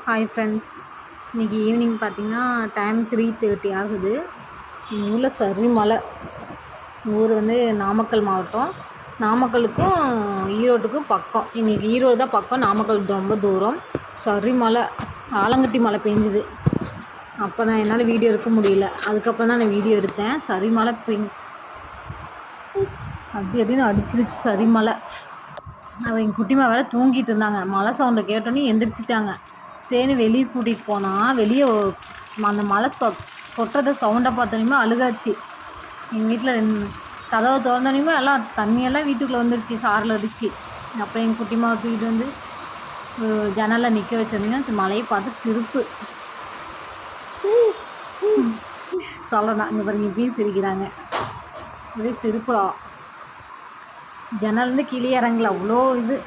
Hi friends. இன்றைக்கி evening பார்த்தீங்கன்னா time 3:30 ஆகுது. எங்கள் ஊரில் சரி மழை. ஊர் வந்து நாமக்கல் மாவட்டம். நாமக்கலுக்கும் ஈரோட்டுக்கும் பக்கம். எங்களுக்கு ஈரோடு தான் பக்கம், நாமக்கல் ரொம்ப தூரம். சரி மழை, ஆலங்கட்டி மழை பெஞ்சுது. அப்போ நான் என்னால் வீடியோ எடுக்க முடியல. அதுக்கப்புறம் தான் நான் வீடியோ எடுத்தேன். சரி மழை அப்படி அப்படின்னு அடிச்சிருச்சு சரி மழை. அவள் எங்கள் குட்டிமா வேற தூங்கிட்டு இருந்தாங்க. மழை சவுண்டை கேட்டோன்னே எந்திரிச்சிட்டாங்க. சரின்னு வெளியே கூட்டிகிட்டு போனால் வெளியே அந்த மழை கொட்டுறத சவுண்டை பார்த்தோன்னே அழுகாச்சு. எங்கள் வீட்டில் கதவை திறந்தோன்னே எல்லாம் தண்ணியெல்லாம் வீட்டுக்குள்ளே வந்துருச்சு, சாரில் அடிச்சு. அப்புறம் எங்கள் குட்டிமாவை தூக்கிட்டு வந்து ஜன்னலில் நிற்க வச்சோன்னே மழையை பார்த்து சிரிப்பு சொல்லலாம். இங்கே பாருங்க இப்பயும் சிரிக்கிறாங்க. ஒரே சிரிப்புடா. ஜன்னல்லேருந்து கீழே இறங்கல, அவ்வளோ இது.